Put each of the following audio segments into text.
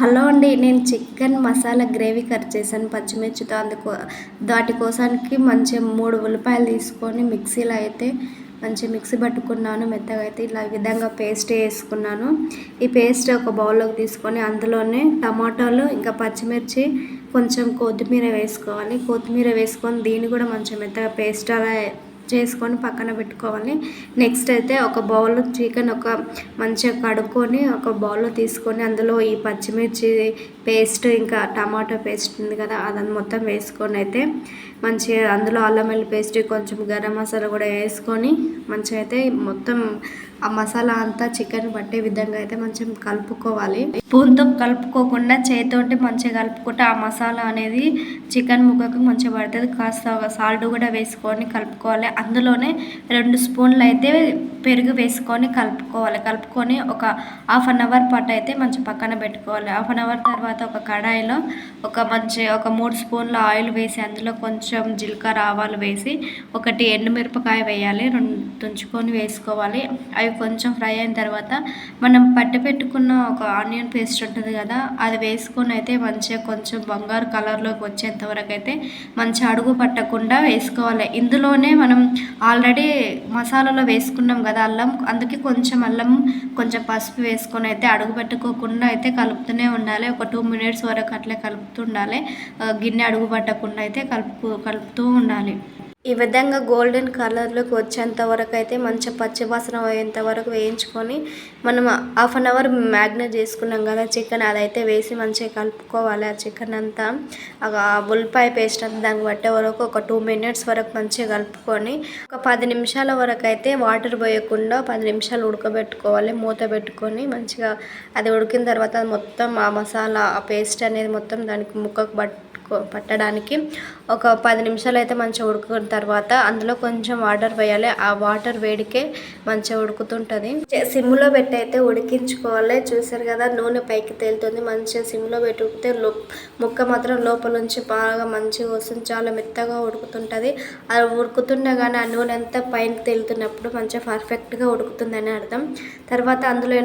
Hello అండి, నేను chicken masala gravy curry చేశాను పచ్చిమిర్చితో. వాటి కోసానికి మంచిగా 3 ఉల్లిపాయలు తీసుకొని మిక్సీలో అయితే మంచిగా మిక్సీ పట్టుకున్నాను. మెత్తగా అయితే ఇలా ఈ విధంగా పేస్ట్ వేసుకున్నాను. ఈ పేస్ట్ ఒక బౌల్లోకి తీసుకొని అందులోనే టమాటాలు ఇంకా పచ్చిమిర్చి కొంచెం కొత్తిమీర వేసుకోవాలి. కొత్తిమీర వేసుకొని దీన్ని కూడా మంచిగా మెత్తగా పేస్ట్ అలా చేసుకొని పక్కన పెట్టుకోవాలి. నెక్స్ట్ అయితే ఒక బౌల్ చికెన్ మంచిగా కడుక్కొని ఒక బౌల్లో తీసుకొని అందులో ఈ పచ్చిమిర్చి పేస్ట్ ఇంకా టమాటో పేస్ట్ ఉంది కదా, అదని మొత్తం వేసుకొని అయితే మంచిగా అందులో అల్లం వెల్లుల్లి పేస్ట్ కొంచెం గరం మసాలా కూడా వేసుకొని మంచిగా అయితే మొత్తం ఆ మసాలా అంతా చికెన్ పట్టే విధంగా అయితే మంచిగా కలుపుకోవాలి. స్పూన్తో కలుపుకోకుండా చేతితోటి మంచిగా కలుపుకుంటే ఆ మసాలా అనేది చికెన్ ముక్కకు మంచిగా పడుతుంది. కాస్త సాల్ట్ కూడా వేసుకొని కలుపుకోవాలి. అందులోనే 2 స్పూన్లు అయితే పెరుగు వేసుకొని కలుపుకొని ఒక ½ అన్ అవర్ పాటు అయితే మంచి పక్కన పెట్టుకోవాలి. ½ అన్ అవర్ తర్వాత ఒక కడాయిలో ఒక 3 స్పూన్ల ఆయిల్ వేసి అందులో కొంచెం జీలకర్ర ఆవాలు వేసి 1 ఎండుమిరపకాయ వేయాలి. 2 తుంచుకొని వేసుకోవాలి. అవి కొంచెం ఫ్రై అయిన తర్వాత మనం పట్టి పెట్టుకున్న ఒక ఆనియన్ పేస్ట్ ఉంటుంది కదా, అది వేసుకొని అయితే మంచిగా కొంచెం బంగారు కలర్లోకి వచ్చేంత వరకు అయితే మంచిగా అడుగు పట్టకుండా వేసుకోవాలి. ఇందులోనే మనం ఆల్రెడీ మసాలాలో వేసుకున్నాం కదా అల్లం, అందుకే కొంచెం అల్లం కొంచెం పసుపు వేసుకొని అయితే అడుగు పెట్టుకోకుండా అయితే కలుపుతూనే ఉండాలి. ఒక 2 మినిట్స్ వరకు అట్లే కలుపుతుండాలి. గిన్నె అడుగు పట్టకుండా అయితే కలుపుతూ ఉండాలి. ఈ విధంగా గోల్డెన్ కలర్లోకి వచ్చేంత వరకు అయితే మంచిగా పచ్చివాసన పోయేంత వరకు వేయించుకొని మనం ½ అన్ అవర్ మ్యాగ్నేట్ చేసుకున్నాం కదా చికెన్, అదైతే వేసి మంచిగా కలుపుకోవాలి. ఆ చికెన్ అంతా ఆ ఉల్లిపాయ పేస్ట్ అంతా దానికి పట్టే వరకు ఒక 2 మినిట్స్ వరకు మంచిగా కలుపుకొని ఒక 10 నిమిషాల వరకు అయితే వాటర్ పోయకుండా 10 నిమిషాలు ఉడకబెట్టుకోవాలి. మూత పెట్టుకొని మంచిగా అది ఉడికిన తర్వాత మొత్తం ఆ మసాలా ఆ పేస్ట్ అనేది మొత్తం దానికి ముక్కకు పట్టడానికి ఒక 10 నిమిషాలు అయితే మంచిగా ఉడుకున్న తర్వాత అందులో కొంచెం వాటర్ వేయాలి. ఆ వాటర్ వేడికే మంచిగా ఉడుకుతుంటుంది. సిమ్లో పెట్టి అయితే ఉడికించుకోవాలి. చూసారు కదా, నూనె పైకి తేలుతుంది. మంచిగా సిమ్లో పెట్టి ఉడికితే ముక్క మాత్రం లోపల నుంచి బాగా మంచిగా వస్తుంది. చాలా మెత్తగా ఉడుకుతుంటుంది. అది ఉడుకుతుండగానే ఆ నూనె అంతా పైన తేలుతున్నప్పుడు మంచిగా పర్ఫెక్ట్గా ఉడుకుతుందని అర్థం. తర్వాత అందులో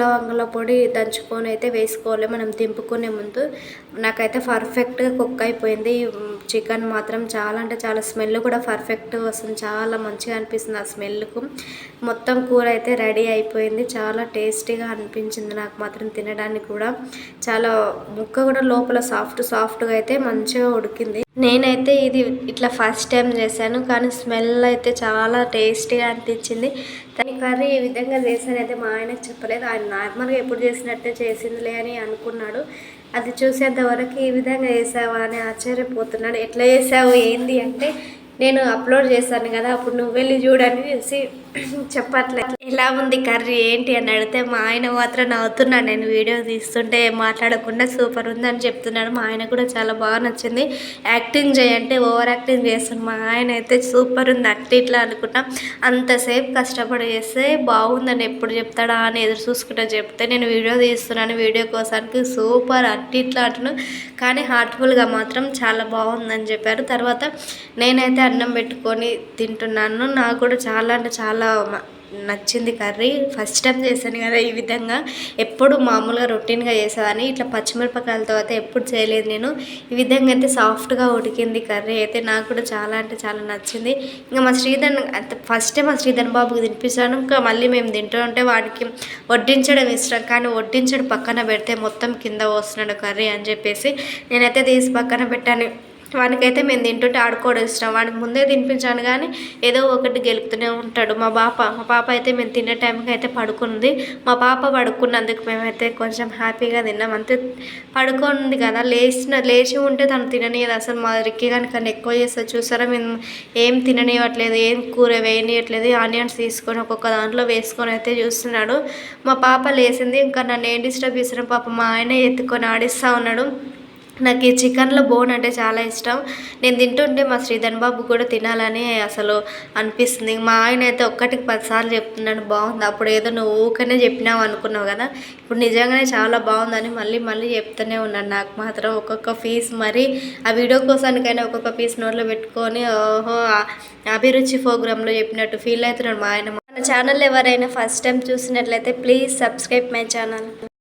లవంగాల పొడి దంచుకొని అయితే వేసుకోవాలి మనం దింపుకునే ముందు. నాకైతే పర్ఫెక్ట్గా కుక్ అయిపోయింది. చికెన్ మాత్రం చాలా అంటే చాలా స్మెల్ కూడా పర్ఫెక్ట్గా వస్తుంది. చాలా మంచిగా అనిపిస్తుంది ఆ స్మెల్కు. మొత్తం కూర అయితే రెడీ అయిపోయింది. చాలా టేస్టీగా అనిపించింది నాకు మాత్రం తినడానికి కూడా. చాలా ముక్క కూడా లోపల సాఫ్ట్గా అయితే మంచిగా ఉడికింది. నేనైతే ఇది ఇట్లా ఫస్ట్ టైం చేశాను, కానీ స్మెల్ అయితే చాలా టేస్టీగా అనిపించింది. దాని కర్రీ ఈ విధంగా చేశానైతే మా ఆయనకు చెప్పలేదు. ఆయన నార్మల్గా ఎప్పుడు చేసినట్టే చేసిందిలే అని అనుకున్నాడు. అది చూసేంత వరకు ఈ విధంగా చేసావా అని ఆశ్చర్యపోతున్నాడు. ఎట్లా చేసావు ఏంది అంటే, నేను అప్లోడ్ చేశాను కదా అప్పుడు నువ్వు వెళ్ళి చూడని చేసి చెప్పట్లే ఎలా ఉంది కర్రీ ఏంటి అని అడిగితే మా ఆయన మాత్రం నవ్వుతున్నాడు. నేను వీడియో తీస్తుంటే మాట్లాడకుండా సూపర్ ఉంది అని చెప్తున్నాడు. మా ఆయన కూడా చాలా బాగా నచ్చింది. యాక్టింగ్ చేయంటే ఓవర్ యాక్టింగ్ చేస్తాను. మా ఆయన అయితే సూపర్ ఉంది అట్లా ఇట్లా అనుకుంటా. అంతసేపు కష్టపడి చేస్తే బాగుందని ఎప్పుడు చెప్తాడా అని ఎదురు చూసుకుంటా చెప్తే నేను వీడియో తీస్తున్నాను. వీడియో కోసానికి సూపర్ అట్టి ఇట్లా అంటున్నాను, కానీ హార్ట్ఫుల్గా మాత్రం చాలా బాగుందని చెప్పారు. తర్వాత నేనైతే అన్నం పెట్టుకొని తింటున్నాను. నాకు కూడా చాలా అంటే చాలా నచ్చింది కర్రీ. ఫస్ట్ టైం చేశాను కదా ఈ విధంగా. ఎప్పుడు మామూలుగా రొటీన్గా చేసేదాన్ని, ఇట్లా పచ్చిమిరపకాయలతో అయితే ఎప్పుడు చేయలేదు నేను. ఈ విధంగా అయితే సాఫ్ట్గా ఉడికింది కర్రీ అయితే. నాకు కూడా చాలా అంటే చాలా నచ్చింది. ఇంకా ఫస్ట్ టైం మా శ్రీధర్ బాబుకి తినిపించాను. ఇంకా మళ్ళీ మేము తింటుంటే వాడికి వడ్డించడం ఇష్టం, కానీ వడ్డించడం పక్కన పెడితే మొత్తం కింద వస్తున్నాడు కర్రీ అని చెప్పేసి నేనైతే తీసి పక్కన పెట్టాను. వానికైతే మేము తింటుంటే ఆడుకోవడం ఇష్టం. వాడికి ముందే తినిపించాను, కానీ ఏదో ఒకటి గెలుపుతూనే ఉంటాడు. మా పాప అయితే మేము తినే టైంకి అయితే పడుకుంది. మా పాప పడుకున్నందుకు మేమైతే కొంచెం హ్యాపీగా తిన్నాం. అంతే పడుకుంది కదా, లేచి ఉంటే తను తిననీయదు అసలు. మా రిక్కి కానీ కన్నా ఎక్కువ చేస్తుంది. చూసారా, మేము ఏం తిననివ్వట్లేదు, ఏం కూర వేయనియట్లేదు. ఆనియన్స్ తీసుకొని ఒక్కొక్క దాంట్లో వేసుకొని అయితే చూస్తున్నాడు. మా పాప లేచింది. ఇంకా నన్ను ఏం డిస్టర్బ్ చేసిన పాప మా ఆయన ఎత్తుకొని ఆడిస్తూ ఉన్నాడు. నాకు ఈ చికెన్లో బోన్ అంటే చాలా ఇష్టం. నేను తింటుంటే మా శ్రీధర్ బాబు కూడా తినాలని అసలు అనిపిస్తుంది. మా ఆయన అయితే 1కి 10 సార్లు చెప్తున్నాడు బాగుంది. అప్పుడు ఏదో నువ్వు ఊకనే చెప్పినావు అనుకున్నావు కదా, ఇప్పుడు నిజంగానే చాలా బాగుందని మళ్ళీ చెప్తూనే ఉన్నాను. నాకు మాత్రం ఒక్కొక్క పీస్ మరి ఆ వీడియో కోసానికైనా ఒక్కొక్క పీస్ నోట్లో పెట్టుకొని ఓహో అభిరుచి ప్రోగ్రాంలో చెప్పినట్టు ఫీల్ అవుతున్నాడు మా ఆయన. మన ఛానల్ ఎవరైనా ఫస్ట్ టైం చూసినట్లయితే ప్లీజ్ సబ్స్క్రైబ్ మై ఛానల్.